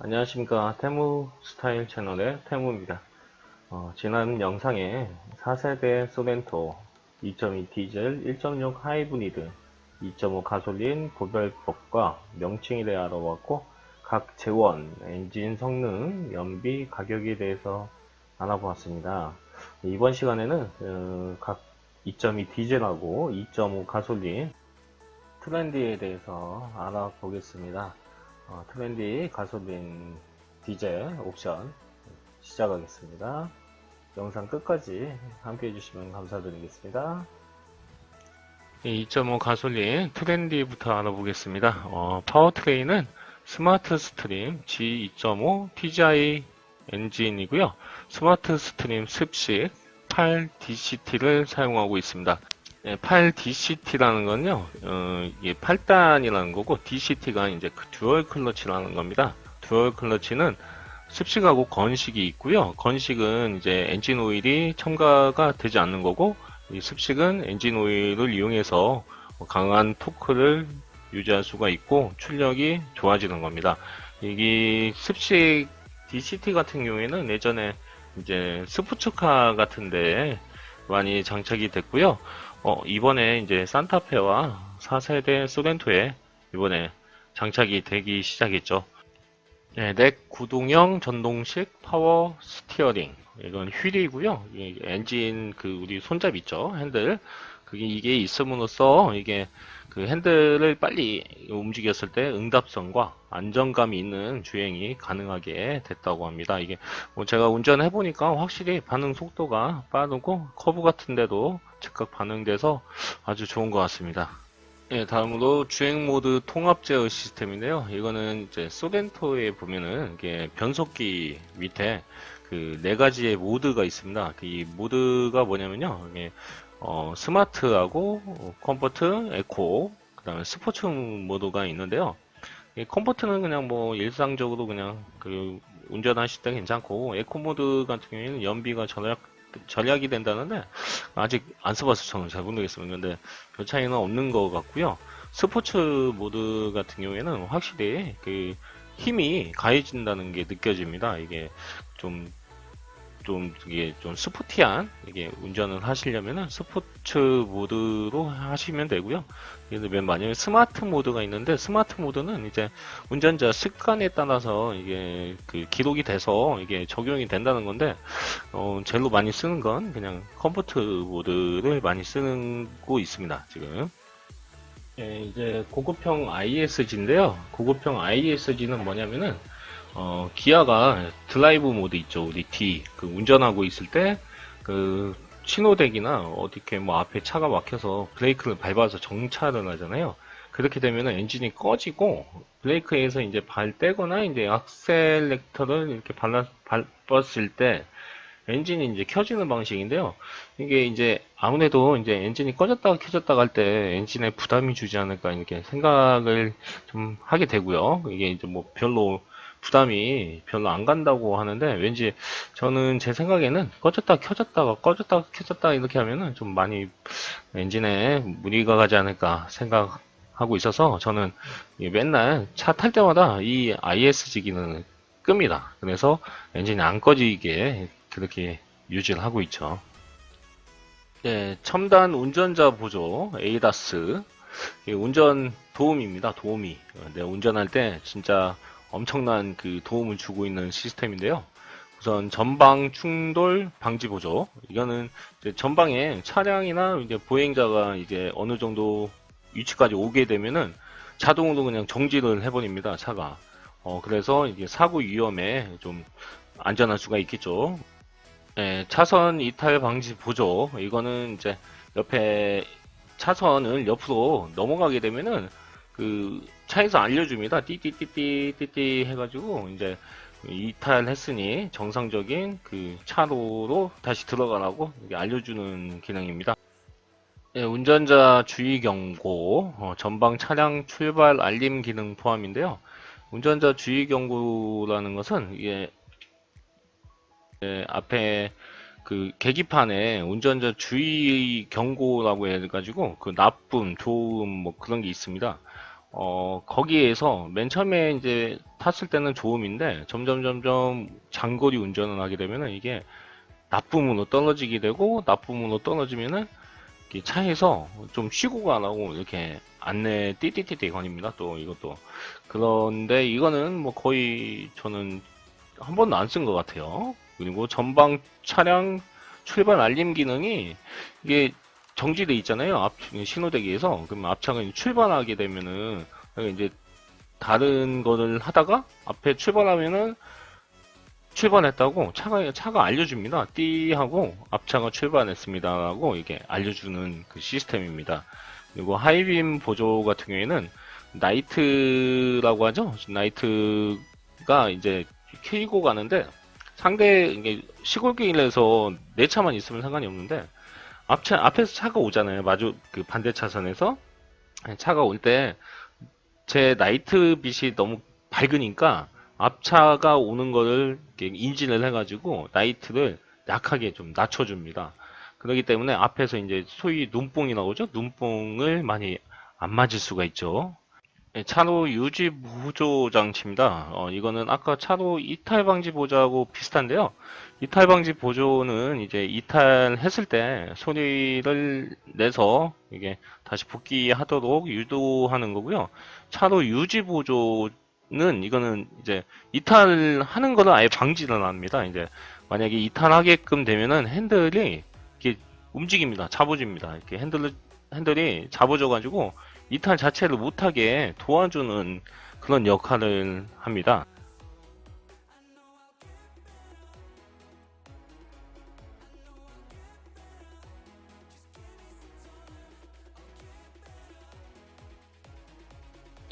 안녕하십니까. 태무 스타일 채널의 태무입니다. 지난 영상에 4세대 소렌토, 2.2 디젤, 1.6 하이브리드, 2.5 가솔린 구별법과 명칭에 대해 알아봤고, 각 재원, 엔진 성능, 연비, 가격에 대해서 알아보았습니다. 이번 시간에는 각 2.2 디젤하고 2.5 가솔린 트렌디에 대해서 알아보겠습니다. 트렌디 가솔린 디젤 옵션 시작하겠습니다. 영상 끝까지 함께 해주시면 감사드리겠습니다. 2.5 가솔린 트렌디부터 알아보겠습니다. 파워트레인은 스마트 스트림 G2.5 TGI 엔진이고요. 스마트 스트림 습식 8DCT를 사용하고 있습니다. 8DCT라는 건요, 이게 8단이라는 거고, DCT가 이제 그 듀얼 클러치라는 겁니다. 듀얼 클러치는 습식하고 건식이 있고요. 건식은 이제 엔진 오일이 첨가가 되지 않는 거고, 이 습식은 엔진 오일을 이용해서 강한 토크를 유지할 수가 있고, 출력이 좋아지는 겁니다. 이게 습식 DCT 같은 경우에는 예전에 이제 스포츠카 같은데 많이 장착이 됐고요. 이번에 이제 산타페와 4세대 소렌토에 이번에 장착이 되기 시작했죠. 네, 넥 구동형 전동식 파워 스티어링. 이건 휠이고요. 엔진 우리 손잡이 있죠. 핸들. 이게 있음으로써 이게 그 핸들을 빨리 움직였을 때 응답성과 안정감이 있는 주행이 가능하게 됐다고 합니다. 이게 뭐 제가 운전해 보니까 확실히 반응 속도가 빠르고 커브 같은 데도 즉각 반응돼서 아주 좋은 것 같습니다. 예, 다음으로 주행 모드 통합 제어 시스템인데요. 이거는 이제 소렌토에 보면은 이게 변속기 밑에 그 네 가지의 모드가 있습니다. 이 모드가 뭐냐면요. 이게 스마트하고 컴포트, 에코, 그다음에 스포츠 모드가 있는데요. 이 컴포트는 그냥 뭐 일상적으로 그냥 그 운전하실 때 괜찮고, 에코 모드 같은 경우에는 연비가 절약이 된다는데 아직 안 써봐서 저는 잘 모르겠습니다. 근데 별 차이는 없는 것 같고요. 스포츠 모드 같은 경우에는 확실히 그 힘이 가해진다는 게 느껴집니다. 이게 좀 이게 좀 스포티한 이게 운전을 하시려면은 스포츠 모드로 하시면 되고요. 맨 만약에 스마트 모드가 있는데 스마트 모드는 이제 운전자 습관에 따라서 이게 그 기록이 돼서 이게 적용이 된다는 건데 제일로 많이 쓰는 건 그냥 컴포트 모드를 많이 쓰고 있습니다. 지금. 예, 이제 고급형 ISG인데요. 고급형 ISG는 뭐냐면은 기아가 드라이브 모드 있죠. 우리 D. 운전하고 있을 때, 신호대기나, 어디 뭐 앞에 차가 막혀서 브레이크를 밟아서 정차를 하잖아요. 그렇게 되면 엔진이 꺼지고, 브레이크에서 이제 발 떼거나, 이제 악셀렉터를 이렇게 밟았을 때, 엔진이 이제 켜지는 방식인데요. 이게 이제 아무래도 이제 엔진이 꺼졌다가 켜졌다가 할 때 엔진에 부담이 주지 않을까 이렇게 생각을 좀 하게 되고요. 이게 이제 뭐 별로 부담이 별로 안 간다고 하는데 왠지 저는 제 생각에는 꺼졌다 켜졌다가 꺼졌다가 켜졌다가 이렇게 하면은 좀 많이 엔진에 무리가 가지 않을까 생각하고 있어서 저는 맨날 차 탈 때마다 이 ISG 기능을 끕니다. 그래서 엔진이 안 꺼지게 그렇게 유지를 하고 있죠. 네, 첨단 운전자 보조 에이다스 운전 도움입니다. 도우미. 네, 운전할 때 진짜 엄청난 도움을 주고 있는 시스템인데요. 우선 전방 충돌 방지 보조. 이거는 이제 전방에 차량이나 이제 보행자가 이제 어느 정도 위치까지 오게 되면은 자동으로 그냥 정지를 해버립니다. 차가. 그래서 이게 사고 위험에 좀 안전할 수가 있겠죠. 네, 차선 이탈 방지 보조. 이거는 이제 옆에 차선을 옆으로 넘어가게 되면은 차에서 알려줍니다. 띠띠띠띠띠띠 해가지고 이제 이탈했으니 정상적인 차로로 다시 들어가라고 알려주는 기능입니다. 네, 운전자 주의 경고, 전방 차량 출발 알림 기능 포함인데요. 운전자 주의 경고라는 것은 이게 앞에 계기판에 운전자 주의 경고라고 해가지고 나쁨, 좋음 뭐 그런 게 있습니다. 거기에서 맨 처음에 이제 탔을 때는 좋음인데 점점 장거리 운전을 하게 되면은 이게 나쁨으로 떨어지게 되고 나쁨으로 떨어지면은 이게 차에서 좀 쉬고 가라고 이렇게 안내 띠띠띠띠 거립니다. 또 이것도 그런데 이거는 뭐 거의 저는 한 번도 안 쓴 것 같아요. 그리고 전방 차량 출발 알림 기능이 이게 정지돼 있잖아요. 앞 신호대기에서. 그러면 앞차가 이제 출발하게 되면은 이제 다른 거를 하다가 앞에 출발하면은 출발했다고 차가 알려줍니다. 띠 하고 앞차가 출발했습니다라고 이게 알려주는 그 시스템입니다. 그리고 하이빔 보조 같은 경우에는 나이트라고 하죠. 나이트가 이제 켜고 가는데 상대 이게 시골길에서 내 차만 있으면 상관이 없는데 앞에서 차가 오잖아요. 마주 그 반대 차선에서 차가 올 때 제 나이트 빛이 너무 밝으니까 앞차가 오는 거를 이렇게 인지를 해가지고 나이트를 약하게 좀 낮춰줍니다. 그렇기 때문에 앞에서 이제 소위 눈뽕이 나오죠. 눈뽕을 많이 안 맞을 수가 있죠. 네, 차로 유지 보조 장치입니다. 이거는 아까 차로 이탈 방지 보조하고 비슷한데요. 이탈 방지 보조는 이제 이탈했을 때 소리를 내서 이게 다시 복귀하도록 유도하는 거고요. 차로 유지 보조는 이거는 이제 이탈하는 거는 아예 방지를 합니다. 이제 만약에 이탈하게끔 되면은 핸들이 이렇게 움직입니다. 잡아줍니다. 이렇게 핸들이 잡아줘가지고 이탈 자체를 못하게 도와주는 그런 역할을 합니다.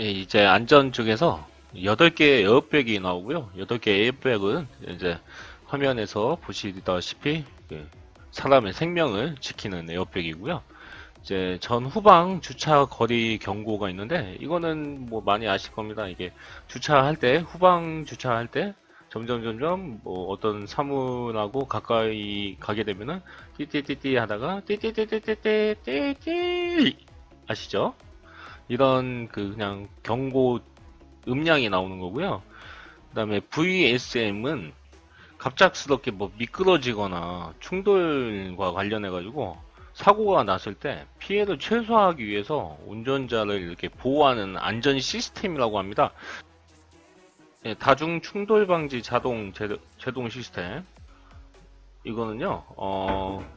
예, 이제 안전 쪽에서 8개의 에어백이 나오고요. 8개의 에어백은 이제 화면에서 보시다시피 그 사람의 생명을 지키는 에어백이고요. 이제 전후방 주차 거리 경고가 있는데 이거는 뭐 많이 아실 겁니다. 이게 주차할 때 후방 주차할 때 점점 뭐 어떤 사물하고 가까이 가게 되면은 띠띠띠띠 하다가 띠띠띠띠띠띠띠 아시죠? 이런 그 그냥 경고 음량이 나오는 거고요. 그다음에 VSM은 갑작스럽게 뭐 미끄러지거나 충돌과 관련해 가지고 사고가 났을 때 피해를 최소화하기 위해서 운전자를 이렇게 보호하는 안전 시스템이라고 합니다. 예, 다중 충돌 방지 자동 제동 시스템. 이거는요,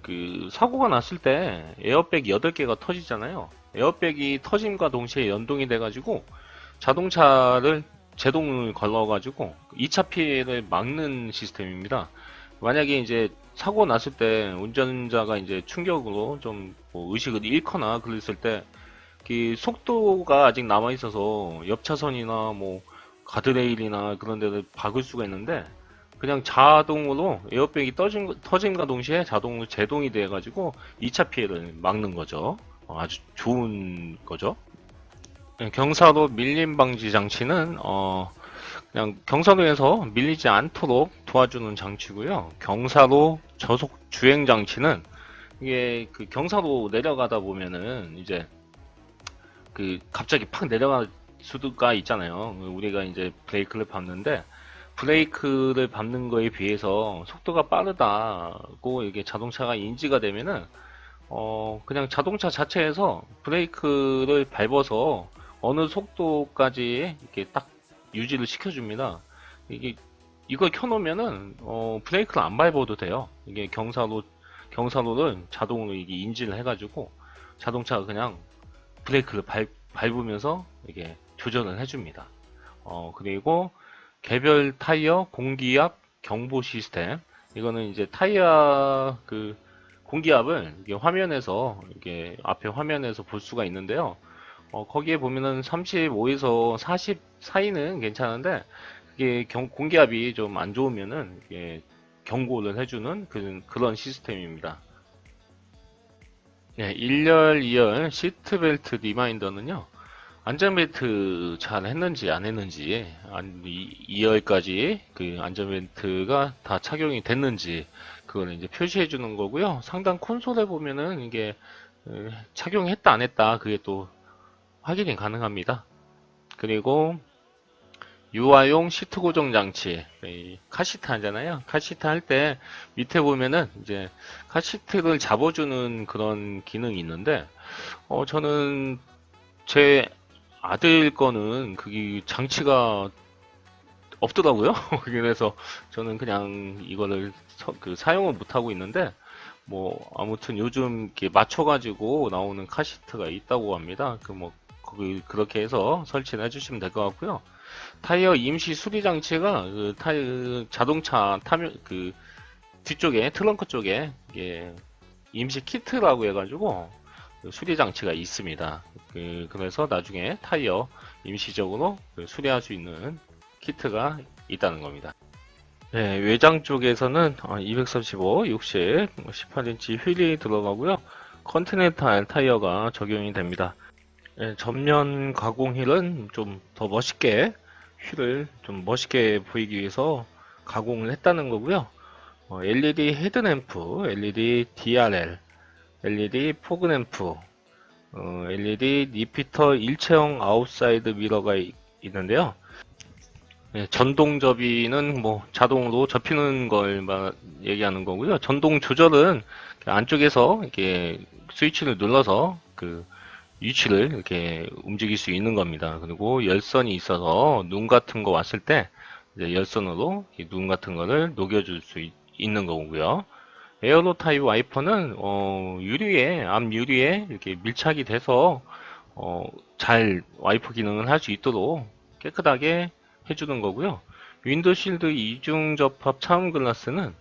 그 사고가 났을 때 에어백 8개가 터지잖아요. 에어백이 터짐과 동시에 연동이 돼가지고 자동차를 제동을 걸러가지고 2차 피해를 막는 시스템입니다. 만약에 이제 사고 났을 때 운전자가 이제 충격으로 좀뭐 의식을 잃거나 그랬을 때 그 속도가 아직 남아 있어서 옆 차선이나 뭐 가드레일이나 그런 데를 박을 수가 있는데 그냥 자동으로 에어백이 터짐과 동시에 자동으로 제동이 돼 가지고 2차 피해를 막는 거죠. 아주 좋은 거죠. 네, 경사로 밀림 방지 장치는 그냥 경사로에서 밀리지 않도록 도와주는 장치고요. 경사로 저속 주행 장치는 이게 그 경사로 내려가다 보면은 이제 그 갑자기 팍 내려갈 수가 있잖아요. 우리가 이제 브레이크를 밟는데 브레이크를 밟는 거에 비해서 속도가 빠르다고 이게 자동차가 인지가 되면은 그냥 자동차 자체에서 브레이크를 밟아서 어느 속도까지 이렇게 딱 유지를 시켜줍니다. 이게 이걸 켜놓으면은 브레이크를 안 밟아도 돼요. 이게 경사로를 자동으로 이게 인지를 해가지고 자동차가 그냥 브레이크를 밟으면서 이게 조절을 해줍니다. 그리고 개별 타이어 공기압 경보 시스템. 이거는 이제 타이어 그 공기압을 이게 화면에서 이게 앞에 화면에서 볼 수가 있는데요. 거기에 보면은 35에서 40 사이는 괜찮은데 이게 공기압이 좀 안 좋으면은 이게 경고를 해주는 그런 시스템입니다. 예, 1열, 2열 시트벨트 리마인더는요. 안전벨트 잘 했는지 안 했는지 2열까지 그 안전벨트가 다 착용이 됐는지 그거를 이제 표시해 주는 거고요. 상단 콘솔에 보면은 이게 착용했다 안 했다 그게 또 확인이 가능합니다. 그리고 유아용 시트 고정 장치, 이 카시트 하잖아요. 카시트 할 때 밑에 보면은 이제 카시트를 잡아주는 그런 기능이 있는데, 저는 제 아들 거는 그게 장치가 없더라고요. 그래서 저는 그냥 이거를 사용을 못 하고 있는데, 뭐 아무튼 요즘 이렇게 맞춰가지고 나오는 카시트가 있다고 합니다. 거기 그렇게 해서 설치를 해주시면 될 것 같고요. 타이어 임시 수리 장치가 자동차 타면 뒤쪽에 트렁크 쪽에 이게 임시 키트라고 해가지고 수리 장치가 있습니다. 그래서 나중에 타이어 임시적으로 수리할 수 있는 키트가 있다는 겁니다. 네, 외장 쪽에서는 235, 60, 18인치 휠이 들어가고요. 컨티넨탈 타이어가 적용이 됩니다. 네, 전면 가공 휠은 좀 더 멋있게 휠을 좀 멋있게 보이기 위해서 가공을 했다는 거고요. LED 헤드램프, LED DRL, LED 포그램프, LED 리피터 일체형 아웃사이드 미러가 있는데요. 네, 전동 접이는 뭐 자동으로 접히는 걸 얘기하는 거고요. 전동 조절은 안쪽에서 이렇게 스위치를 눌러서 위치를 이렇게 움직일 수 있는 겁니다. 그리고 열선이 있어서 눈 같은 거 왔을 때 이제 열선으로 눈 같은 거를 녹여줄 수 있는 거고요. 에어로 타입 와이퍼는 유리에 앞 유리에 이렇게 밀착이 돼서 잘 와이퍼 기능을 할 수 있도록 깨끗하게 해주는 거고요. 윈도실드 이중 접합 차음 글라스는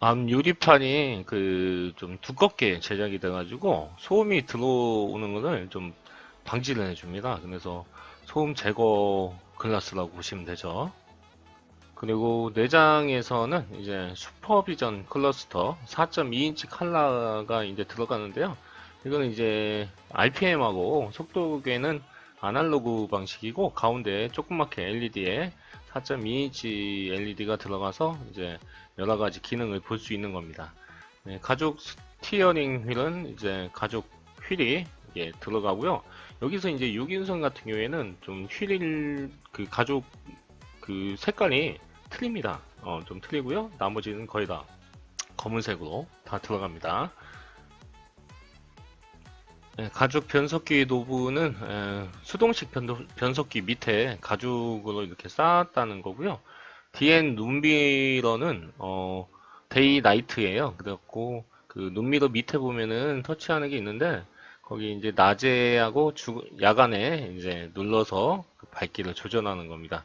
앞 유리판이 좀 두껍게 제작이 돼가지고 소음이 들어오는 것을 좀 방지를 해줍니다. 그래서 소음 제거 글라스라고 보시면 되죠. 그리고 내장에서는 이제 슈퍼비전 클러스터 4.2인치 칼라가 이제 들어가는데요. 이거는 이제 RPM하고 속도계는 아날로그 방식이고 가운데 조그맣게 LED에 4.2인치 LED가 들어가서 이제 여러 가지 기능을 볼 수 있는 겁니다. 네, 가죽 스티어링 휠은 이제 가죽 휠이 들어가고요. 여기서 이제 6인승 같은 경우에는 좀 휠 가죽 색깔이 틀립니다. 좀 틀리고요. 나머지는 거의 다 검은색으로 다 들어갑니다. 네, 가죽 변속기 노브는 수동식 변속기 밑에 가죽으로 이렇게 쌓았다는 거고요. DN 눈미러는 데이 나이트예요. 그래갖고 눈미러 밑에 보면은 터치하는 게 있는데 거기 이제 낮에하고 야간에 이제 눌러서 밝기를 조절하는 겁니다.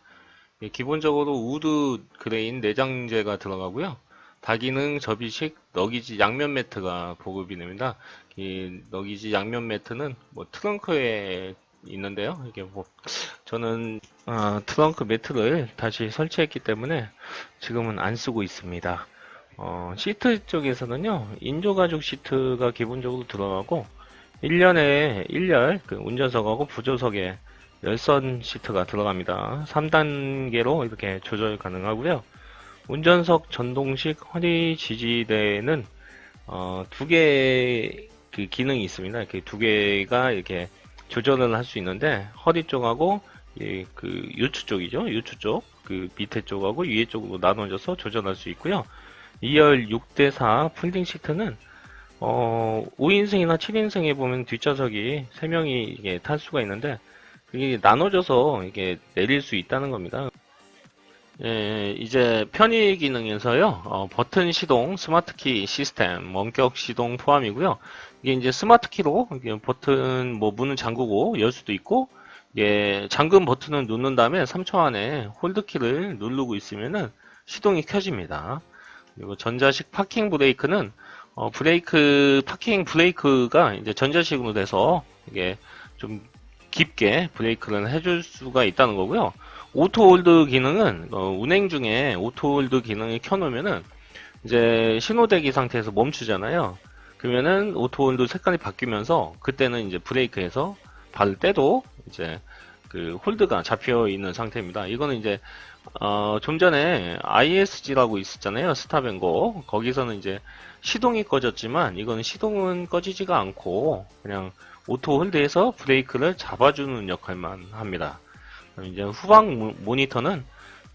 기본적으로 우드 그레인 내장재가 들어가고요. 다기능 접이식 너기지 양면 매트가 보급이 됩니다. 이 너기지 양면 매트는 뭐 트렁크에 있는데요. 이게 뭐 저는 트렁크 매트를 다시 설치했기 때문에 지금은 안 쓰고 있습니다. 시트 쪽에서는요, 인조가죽 시트가 기본적으로 들어가고 1년에 1열 운전석하고 부조석에 열선 시트가 들어갑니다. 3단계로 이렇게 조절 가능하고요. 운전석 전동식 허리 지지대는 두 개 기능이 있습니다. 이렇게 두 개가 이렇게 조절을 할 수 있는데 허리 쪽하고 요추 쪽이죠. 요추 쪽 밑에 쪽하고 위에 쪽으로 나눠져서 조절할 수 있고요. 2열 6대4 폴딩 시트는 5인승이나 7인승에 보면 뒷좌석이 3명이 탈 수가 있는데 그게 나눠져서 이게 내릴 수 있다는 겁니다. 예, 이제 편의 기능에서요, 버튼 시동 스마트키 시스템, 원격 시동 포함이고요. 이게 이제 스마트키로 버튼, 문은 잠그고 열 수도 있고, 잠금 버튼을 누른 다음에 3초 안에 홀드키를 누르고 있으면은 시동이 켜집니다. 그리고 전자식 파킹 브레이크는, 파킹 브레이크가 이제 전자식으로 돼서 이게 좀 깊게 브레이크를 해줄 수가 있다는 거고요. 오토홀드 기능은 운행 중에 오토홀드 기능을 켜놓으면은 이제 신호대기 상태에서 멈추잖아요. 그러면은 오토홀드 색깔이 바뀌면서 그때는 이제 브레이크에서 발을 떼도 이제 홀드가 잡혀 있는 상태입니다. 이거는 이제 좀 전에 ISG라고 있었잖아요. 스탑앤고. 거기서는 이제 시동이 꺼졌지만 이거는 시동은 꺼지지가 않고 그냥 오토 홀드에서 브레이크를 잡아주는 역할만 합니다. 이제 후방 모니터는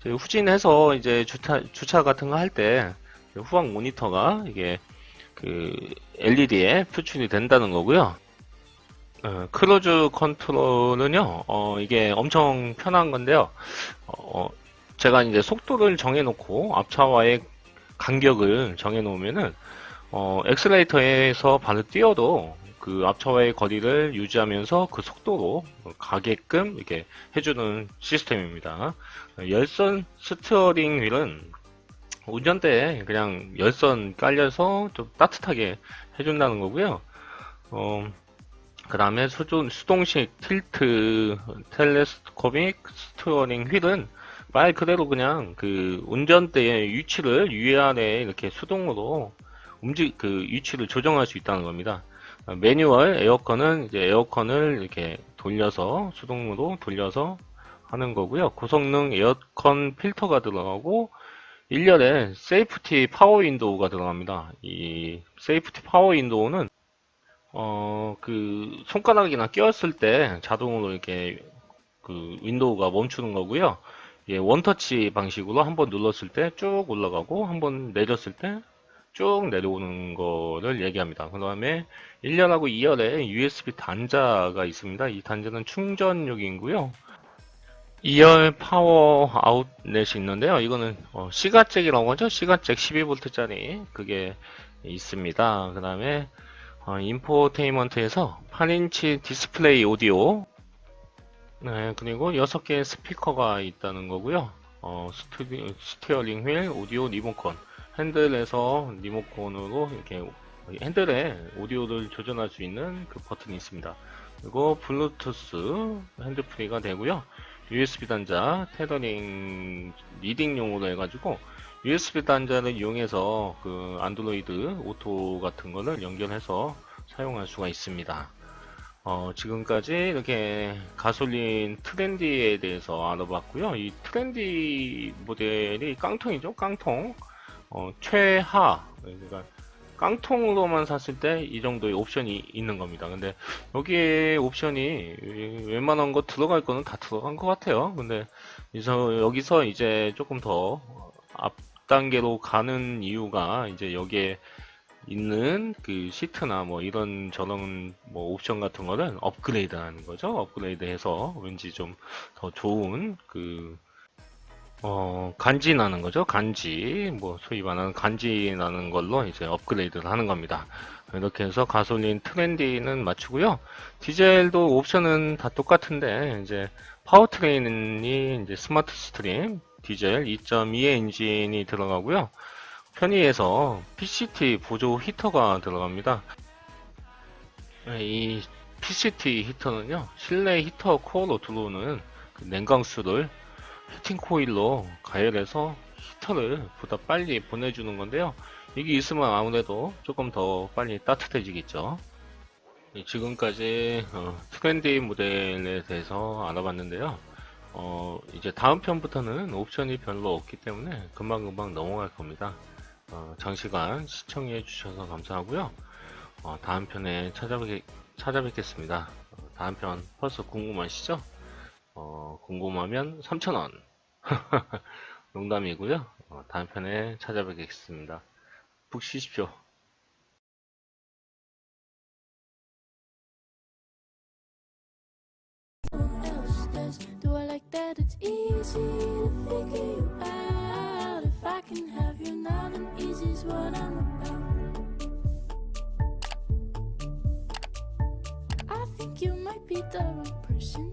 후진해서 이제 주차 같은 거 할 때 후방 모니터가 이게 그 LED에 표출이 된다는 거고요. 크루즈 컨트롤은요, 이게 엄청 편한 건데요. 제가 이제 속도를 정해놓고 앞차와의 간격을 정해놓으면은, 엑셀레이터에서 바로 뛰어도 그 앞차와의 거리를 유지하면서 그 속도로 가게끔 이렇게 해주는 시스템입니다. 열선 스티어링 휠은 운전대에 그냥 열선 깔려서 좀 따뜻하게 해준다는 거고요. 그 다음에 수동식 틸트 텔레스코픽 스티어링 휠은 말 그대로 그냥 그 운전대의 위치를 위아래 이렇게 수동으로 그 위치를 조정할 수 있다는 겁니다. 매뉴얼 에어컨은 이제 에어컨을 이렇게 돌려서 수동으로 돌려서 하는 거고요. 고성능 에어컨 필터가 들어가고 1열에 세이프티 파워 윈도우가 들어갑니다. 이 세이프티 파워 윈도우는 그 손가락이나 끼웠을 때 자동으로 이렇게 그 윈도우가 멈추는 거고요. 예, 원터치 방식으로 한번 눌렀을 때 쭉 올라가고 한번 내렸을 때 쭉 내려오는 거를 얘기합니다. 그 다음에 1열하고 2열에 USB 단자가 있습니다. 이 단자는 충전용이고요. 2열 파워 아웃렛이 있는데요. 이거는 시가잭이라고 하죠. 시가잭 12V짜리 그게 있습니다. 그 다음에 인포테인먼트에서 8인치 디스플레이 오디오, 네, 그리고 6개의 스피커가 있다는 거고요. 스티어링 휠, 오디오 리모컨, 핸들에서 리모컨으로 이렇게 핸들에 오디오를 조절할 수 있는 그 버튼이 있습니다. 그리고 블루투스 핸드프리가 되고요. USB 단자, 테더링, 리딩용으로 해가지고 USB 단자를 이용해서 그 안드로이드 오토 같은 거를 연결해서 사용할 수가 있습니다. 지금까지 이렇게 가솔린 트렌디에 대해서 알아봤고요. 이 트렌디 모델이 깡통이죠. 깡통. 최하. 그러니까 깡통으로만 샀을 때 이 정도의 옵션이 있는 겁니다. 근데 여기에 옵션이 웬만한 거 들어갈 거는 다 들어간 것 같아요. 근데 여기서 이제 조금 더 앞 단계로 가는 이유가 이제 여기에 있는 그 시트나 뭐 이런 저런 뭐 옵션 같은 거를 업그레이드 하는 거죠. 업그레이드 해서 왠지 좀 더 좋은 그 간지 나는 거죠. 간지, 뭐, 소위 말하는 간지 나는 걸로 이제 업그레이드를 하는 겁니다. 이렇게 해서 가솔린 트렌디는 맞추고요. 디젤도 옵션은 다 똑같은데, 이제, 파워트레인이 이제 스마트 스트림, 디젤 2.2의 엔진이 들어가고요. 편의에서 PCT 보조 히터가 들어갑니다. 이 PCT 히터는요, 실내 히터 코어로 들어오는 그 냉각수를 히팅 코일로 가열해서 히터를 보다 빨리 보내주는 건데요. 이게 있으면 아무래도 조금 더 빨리 따뜻해지겠죠. 지금까지 트렌디 모델에 대해서 알아봤는데요. 이제 다음 편부터는 옵션이 별로 없기 때문에 금방금방 넘어갈 겁니다. 장시간 시청해 주셔서 감사하고요. 다음 편에 찾아뵙겠습니다. 다음 편 벌써 궁금하시죠? 궁금하면 3,000원. 농담이고요. 다음 편에 찾아뵙겠습니다. 푹 쉬십시오. Do I like that it's easy to figure you out? If I can have you now, then easy's what I'm about. I think you might be the right person.